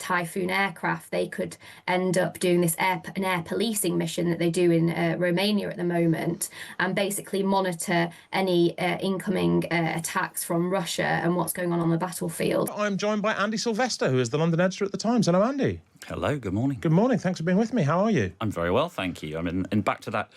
Typhoon aircraft, they could end up doing this an air policing mission that they do in Romania at the moment, and basically monitor any incoming attacks from Russia and what's going on the battlefield. I'm joined by Andy Sylvester, who is the London editor at The Times. Hello, Andy. Hello, good morning. Good morning. Thanks for being with me. How are you? I'm very well, thank you. I mean, and back to that,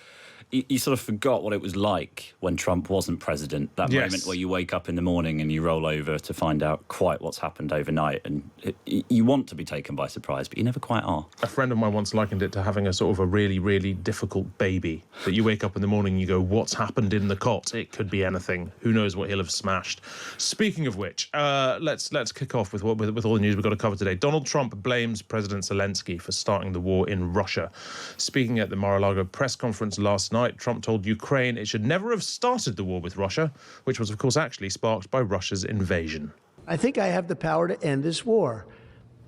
you sort of forgot what it was like when Trump wasn't president. That moment where you wake up in the morning and you roll over to find out quite what's happened overnight. And you want to be taken by surprise, but you never quite are. A friend of mine once likened it to having a sort of a really, really difficult baby. That you wake up in the morning and you go, what's happened in the cot? It could be anything. Who knows what he'll have smashed. Speaking of which, let's kick off with all the news we've got to cover today. Donald Trump blames President Zelensky for starting the war in Russia. Speaking at the Mar-a-Lago press conference last night, Trump told Ukraine it should never have started the war with Russia, which was, of course, actually sparked by Russia's invasion. I think I have the power to end this war,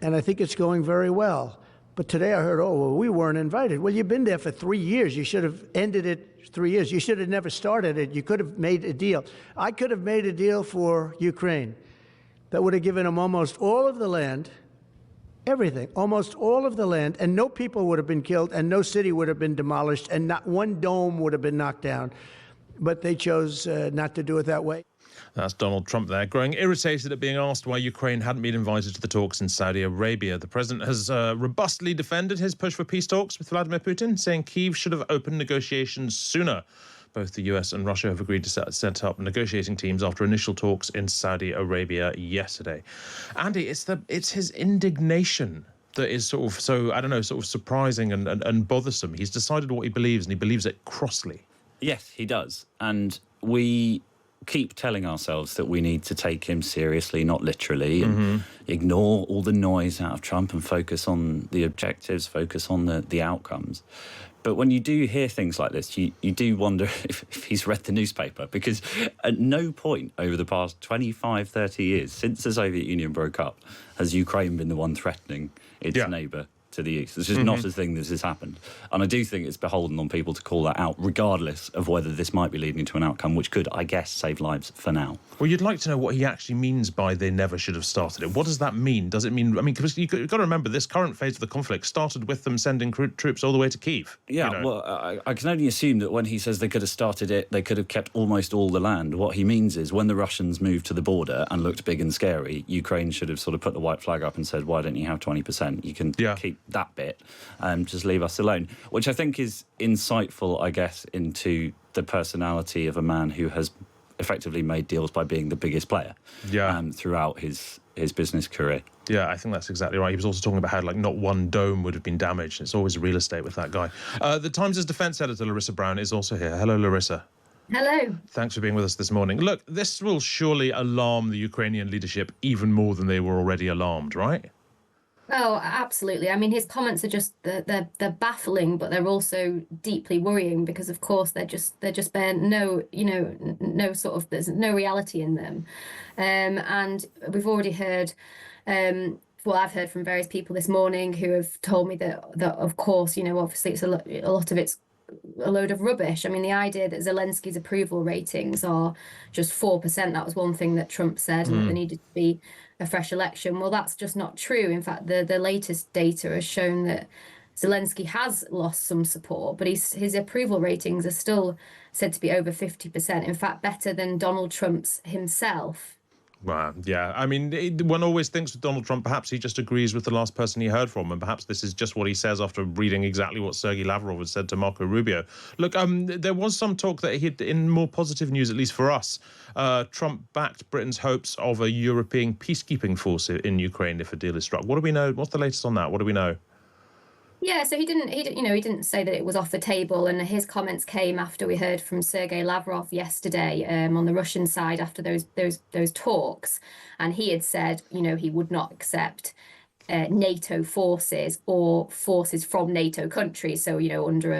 and I think it's going very well. But today I heard, we weren't invited. Well, you've been there for 3 years. You should have ended it 3 years. You should have never started it. You could have made a deal. I could have made a deal for Ukraine that would have given them almost all of the land, everything, almost all of the land, and no people would have been killed, and no city would have been demolished, and not one dome would have been knocked down. But they chose not to do it that way. That's Donald Trump there, growing irritated at being asked why Ukraine hadn't been invited to the talks in Saudi Arabia. The president has robustly defended his push for peace talks with Vladimir Putin, saying Kyiv should have opened negotiations sooner. Both the US and Russia have agreed to set up negotiating teams after initial talks in Saudi Arabia yesterday. Andy, it's his indignation that is sort of surprising and bothersome. He's decided what he believes, and he believes it crossly. Yes, he does. And we keep telling ourselves that we need to take him seriously, not literally, and ignore all the noise out of Trump and focus on the objectives, focus on the outcomes. But when you do hear things like this, you do wonder if he's read the newspaper, because at no point over the past 25, 30 years, since the Soviet Union broke up, has Ukraine been the one threatening its neighbour to the east. This is not a thing that has happened. And I do think it's beholden on people to call that out, regardless of whether this might be leading to an outcome which could, I guess, save lives for now. Well, you'd like to know what he actually means by they never should have started it. What does that mean? Does it mean, because you've got to remember, this current phase of the conflict started with them sending troops all the way to Kyiv. Yeah, well, I can only assume that when he says they could have started it, they could have kept almost all the land. What he means is when the Russians moved to the border and looked big and scary, Ukraine should have sort of put the white flag up and said, why don't you have 20%? You can keep that bit and just leave us alone, which I think is insightful, I guess, into the personality of a man who has effectively made deals by being the biggest player throughout his business career. Yeah, I think that's exactly right. He was also talking about how not one dome would have been damaged. It's always real estate with that guy. The Times' defence editor, Larisa Brown, is also here. Hello, Larisa. Hello. Thanks for being with us this morning. Look, this will surely alarm the Ukrainian leadership even more than they were already alarmed, right? Oh, absolutely. I mean, his comments are just they're baffling, but they're also deeply worrying because, of course, they're just bear no sort of, there's no reality in them, and we've already heard. Well, I've heard from various people this morning who have told me that of course, obviously it's a lot of it's a load of rubbish. I mean, the idea that Zelensky's approval ratings are just 4%, that was one thing that Trump said, and that there needed to be a fresh election. Well, that's just not true. In fact, the latest data has shown that Zelensky has lost some support, but his approval ratings are still said to be over 50%. In fact, better than Donald Trump's himself. Wow, yeah. I mean, one always thinks with Donald Trump, perhaps he just agrees with the last person he heard from, and perhaps this is just what he says after reading exactly what Sergei Lavrov had said to Marco Rubio. Look, there was some talk that in more positive news, at least for us, Trump backed Britain's hopes of a European peacekeeping force in Ukraine if a deal is struck. What do we know? What's the latest on that? What do we know? Yeah, so he didn't say that it was off the table, and his comments came after we heard from Sergei Lavrov yesterday on the Russian side after those talks, and he had said, he would not accept NATO forces or forces from NATO countries, so under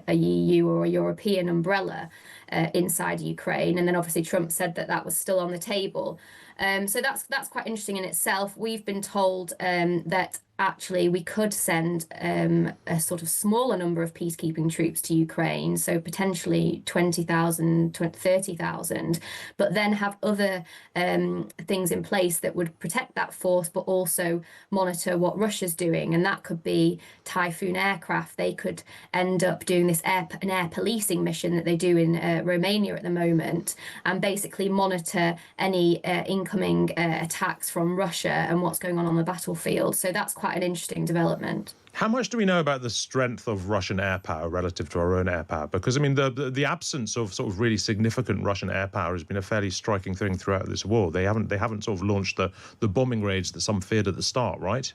a EU or a European umbrella. inside Ukraine. And then obviously Trump said that that was still on the table. So that's quite interesting in itself. We've been told that actually we could send a sort of smaller number of peacekeeping troops to Ukraine, so potentially 20,000, 30,000, but then have other things in place that would protect that force, but also monitor what Russia's doing. And that could be Typhoon aircraft. They could end up doing this an air policing mission that they do in Romania at the moment, and basically monitor any incoming attacks from Russia and what's going on the battlefield. So that's quite an interesting development. How much do we know about the strength of Russian air power relative to our own air power? Because, I mean, the absence of sort of really significant Russian air power has been a fairly striking thing throughout this war. They haven't sort of launched the bombing raids that some feared at the start, right?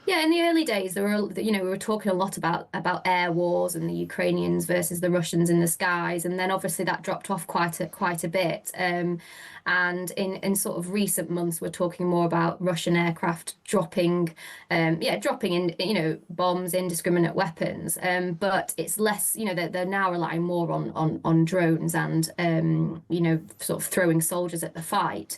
Yeah, in the early days, there were, we were talking a lot about air wars and the Ukrainians versus the Russians in the skies, and then obviously that dropped off quite a bit. And in sort of recent months, we're talking more about Russian aircraft dropping in, bombs, indiscriminate weapons. But it's less, they're now relying more on drones and, sort of throwing soldiers at the fight.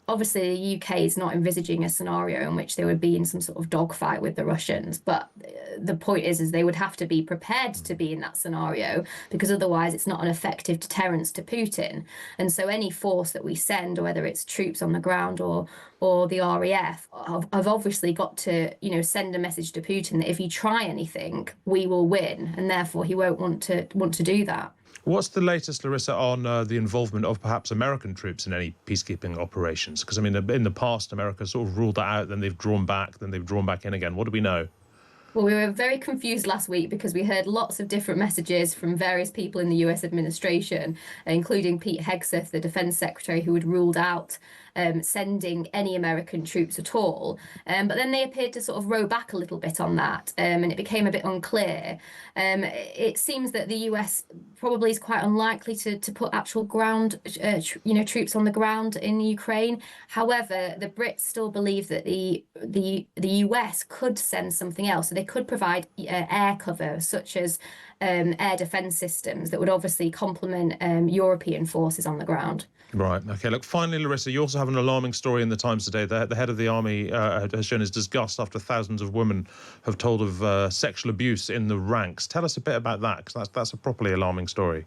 Obviously, the UK is not envisaging a scenario in which they would be in some sort of dogfight with the Russians. But the point is they would have to be prepared to be in that scenario, because otherwise it's not an effective deterrence to Putin. And so any force that we send, whether it's troops on the ground or the RAF, have obviously got to, send a message to Putin that if you try anything, we will win, and therefore he won't want to do that. What's the latest, Larisa, on the involvement of perhaps American troops in any peacekeeping operations? Because, I mean, in the past, America sort of ruled that out, then they've drawn back, then they've drawn back in again. What do we know? Well, we were very confused last week because we heard lots of different messages from various people in the US administration, including Pete Hegseth, the defense secretary, who had ruled out sending any American troops at all. But then they appeared to sort of row back a little bit on that, and it became a bit unclear. It seems that the US probably is quite unlikely to put actual ground, troops on the ground in Ukraine. However, the Brits still believe that the US could send something else. So they could provide air cover, such as air defense systems that would obviously complement European forces on the ground. Right. OK. Look, finally, Larisa, you also have an alarming story in the Times today. The head of the army has shown his disgust after thousands of women have told of sexual abuse in the ranks. Tell us a bit about that, because that's a properly alarming story.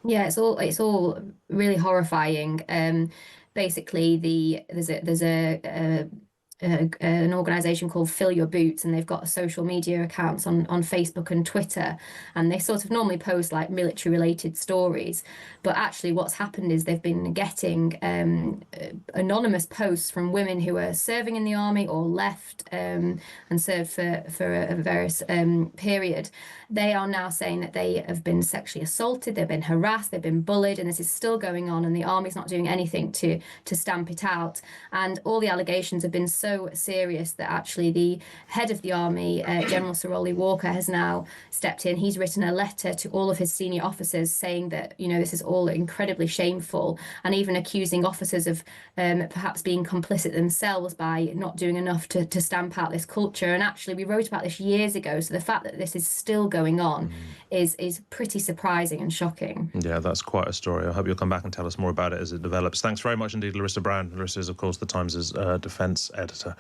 Yeah, it's all really horrifying. Basically, there's an organization called Fill Your Boots, and they've got social media accounts on Facebook and Twitter, and they sort of normally post like military related stories, but actually what's happened is they've been getting anonymous posts from women who are serving in the army or left and served for a various period. They are now saying that they have been sexually assaulted, they've been harassed, they've been bullied, and this is still going on, and the army's not doing anything to stamp it out. And all the allegations have been so serious that actually the head of the army, General Sir Rolly Walker, has now stepped in. He's written a letter to all of his senior officers saying that, this is all incredibly shameful, and even accusing officers of perhaps being complicit themselves by not doing enough to stamp out this culture. And actually, we wrote about this years ago, so the fact that this is still going on is pretty surprising and shocking. Yeah, that's quite a story. I hope you'll come back and tell us more about it as it develops. Thanks very much indeed, Larisa Brown. Larisa is, of course, the Times' defence editor.